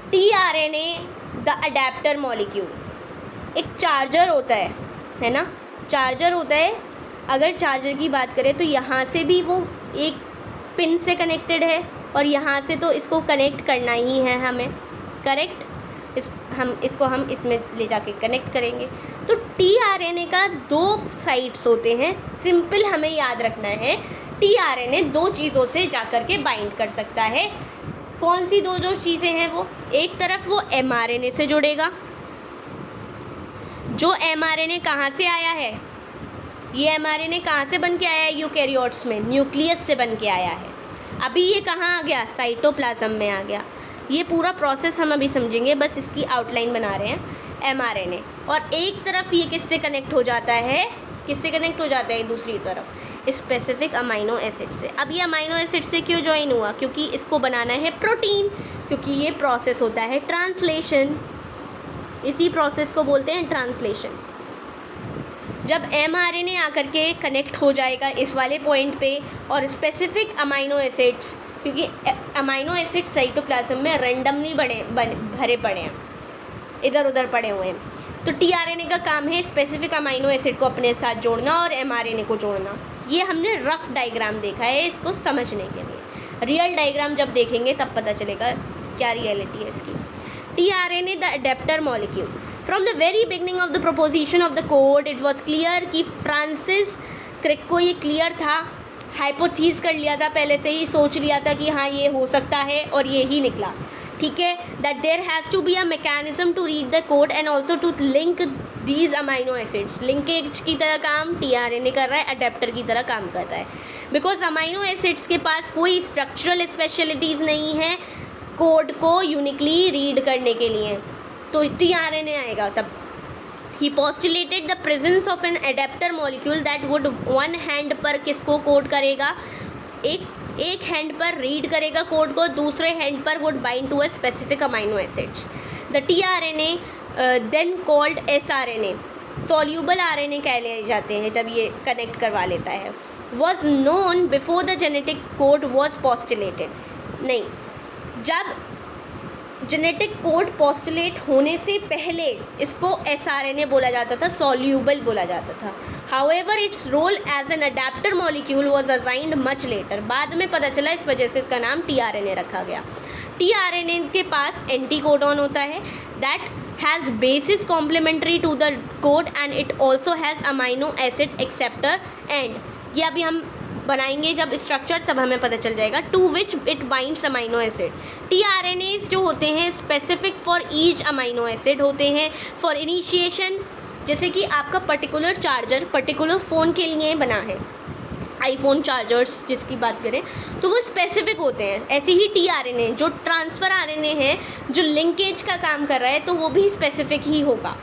tRNA the adapter molecule, एक charger होता है ना, चार्जर होता है। अगर चार्जर की बात करें तो यहाँ से भी वो एक पिन से कनेक्टेड है और यहाँ से तो इसको कनेक्ट करना ही है हमें, करेक्ट। हम इसमें ले जाके कनेक्ट करेंगे। तो tRNA का 2 साइट्स होते हैं। सिंपल हमें याद रखना है, tRNA 2 चीज़ों से जा कर के बाइंड कर सकता है। कौन सी दो चीज़ें हैं वो? एक तरफ वो mRNA से जुड़ेगा, जो mRNA कहाँ से आया है, ये mRNA कहाँ से बन के आया है? यूकैरियोट्स में न्यूक्लियस से बन के आया है। अभी ये कहाँ आ गया? साइटोप्लाज्म में आ गया। ये पूरा प्रोसेस हम अभी समझेंगे, बस इसकी आउटलाइन बना रहे हैं। mRNA और एक तरफ ये किससे कनेक्ट हो जाता है? किससे कनेक्ट हो जाता है दूसरी तरफ? स्पेसिफिक अमाइनो एसिड से। अब ये अमाइनो एसिड से क्यों ज्वाइन हुआ? क्योंकि इसको बनाना है प्रोटीन, क्योंकि ये प्रोसेस होता है ट्रांसलेशन। इसी प्रोसेस को बोलते हैं ट्रांसलेशन। जब mRNA आकर के कनेक्ट हो जाएगा इस वाले पॉइंट पे और स्पेसिफिक अमाइनो एसिड्स, क्योंकि अमाइनो एसिड साइटोप्लाज्म में रैंडमली भरे पड़े हैं, इधर उधर पड़े हुए हैं। तो tRNA का काम है स्पेसिफिक अमाइनो एसिड को अपने साथ जोड़ना और mRNA को जोड़ना। ये हमने रफ डायग्राम देखा है इसको समझने के लिए। रियल डायग्राम जब देखेंगे तब पता चलेगा क्या रियलिटी है इसकी। tRNA the adapter molecule. From the very beginning of the proposition of the code it was clear कि फ्रांसिस क्रिक को ये क्लियर था, हाइपोथीज कर लिया था, पहले से ही सोच लिया था कि हाँ ये हो सकता है और ये ही निकला। ठीक है, that there has to be a mechanism to read the code and also to link these amino acids. Linkage की तरह काम tRNA कर रहा है, अडेप्टर की तरह काम कर रहा है। बिकॉज अमाइनो एसिड्स के पास कोई स्ट्रक्चरल स्पेशलिटीज़ नहीं है कोड को यूनिकली रीड करने के लिए, तो tRNA आएगा तब। He postulated the presence of an adapter molecule that would one hand पर किसको कोड करेगा, एक हैंड पर रीड करेगा कोड को, दूसरे हैंड पर would bind to a specific amino acids. The tRNA then called sRNA, soluble RNA कह लिए जाते हैं जब ये कनेक्ट करवा लेता है। Was known before the genetic code was postulated. नहीं, जब जेनेटिक कोड पोस्टुलेट होने से पहले इसको sRNA बोला जाता था, सॉल्यूबल बोला जाता था। However its role as an adapter molecule was assigned much later. बाद में पता चला, इस वजह से इसका नाम tRNA रखा गया। tRNA के पास एंटीकोडॉन होता है that has bases complementary to the code and it also has amino acid acceptor end. ये अभी हम बनाएंगे जब स्ट्रक्चर, तब हमें पता चल जाएगा। To which it binds amino acid. tRNAs जो होते हैं specific for each amino acid होते हैं। फॉर इनिशिएशन, जैसे कि आपका पर्टिकुलर चार्जर पर्टिकुलर फ़ोन के लिए बना है, आईफोन चार्जर्स जिसकी बात करें तो वो स्पेसिफिक होते हैं। ऐसे ही tRNA जो ट्रांसफ़र RNA है, जो लिंकेज का काम कर रहा है, तो वो भी स्पेसिफिक ही होगा।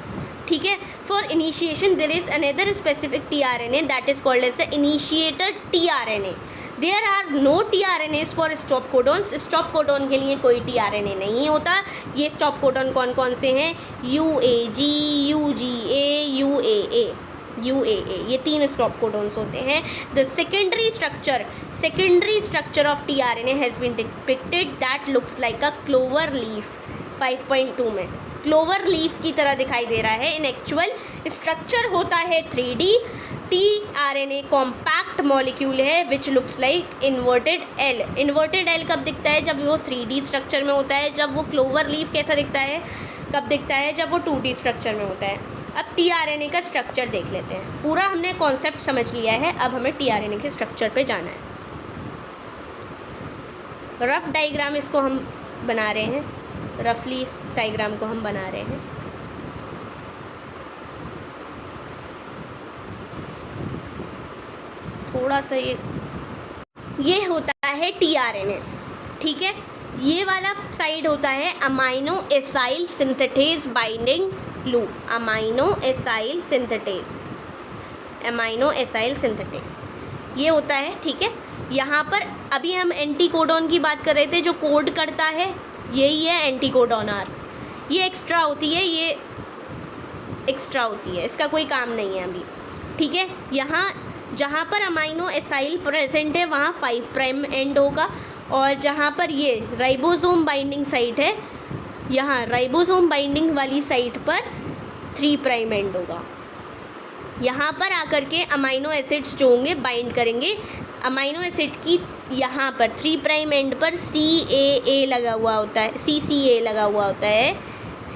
ठीक है, for initiation there is another specific tRNA that is called as the initiator tRNA। There are no tRNAs for stop codons. Stop codon के लिए कोई tRNA नहीं होता। ये स्टॉप कोडॉन कौन कौन से हैं? UAG, UGA, UAA, ये 3 स्टॉप कोडॉन्स होते हैं। The secondary structure of tRNA has been depicted that looks like a clover leaf. 5.2 में क्लोवर लीफ की तरह दिखाई दे रहा है। इन एक्चुअल स्ट्रक्चर होता है 3D। tRNA कॉम्पैक्ट मॉलिक्यूल है which looks like inverted L. Inverted L कब दिखता है? जब वो 3D स्ट्रक्चर में होता है। जब वो क्लोवर लीफ कैसा दिखता है? कब दिखता है? जब वो 2D स्ट्रक्चर में होता है। अब tRNA का स्ट्रक्चर देख लेते हैं। पूरा हमने कॉन्सेप्ट समझ लिया है, अब हमें tRNA के स्ट्रक्चर पे जाना है। रफ डायग्राम इसको हम बना रहे हैं, रफली इस डायग्राम को हम बना रहे हैं। थोड़ा सा ये होता है tRNA, ठीक है। ये वाला साइड होता है amino acyl synthetase binding loop. Amino acyl synthetase ये होता है, ठीक है। यहाँ पर अभी हम एंटीकोडॉन की बात कर रहे थे, जो कोड करता है यही है एंटीकोडॉन आर। ये एक्स्ट्रा होती है, इसका कोई काम नहीं है अभी, ठीक है। यहाँ जहाँ पर अमाइनो एसाइल प्रेजेंट है वहाँ 5' एंड होगा, और जहाँ पर ये राइबोसोम बाइंडिंग साइट है यहाँ राइबोसोम बाइंडिंग वाली साइट पर 3 प्राइम एंड होगा। यहाँ पर आकर के अमाइनो एसिड्स जो होंगे बाइंड करेंगे। अमाइनो एसिड की यहाँ पर 3 प्राइम एंड पर CAA लगा हुआ होता है, CCA लगा हुआ होता है,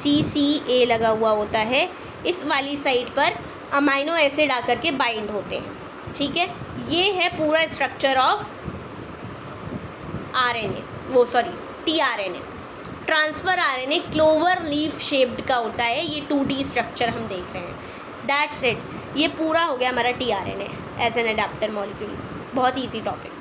CCA लगा हुआ होता है। इस वाली साइट पर अमाइनो एसिड आकर के बाइंड होते हैं। ठीक है, ये है पूरा structure of RNA, tRNA। Transfer RNA clover leaf shaped का होता है। ये 2D स्ट्रक्चर हम देख रहे हैं। दैट्स इट, ये पूरा हो गया हमारा tRNA as an adapter molecule. बहुत ईजी टॉपिक।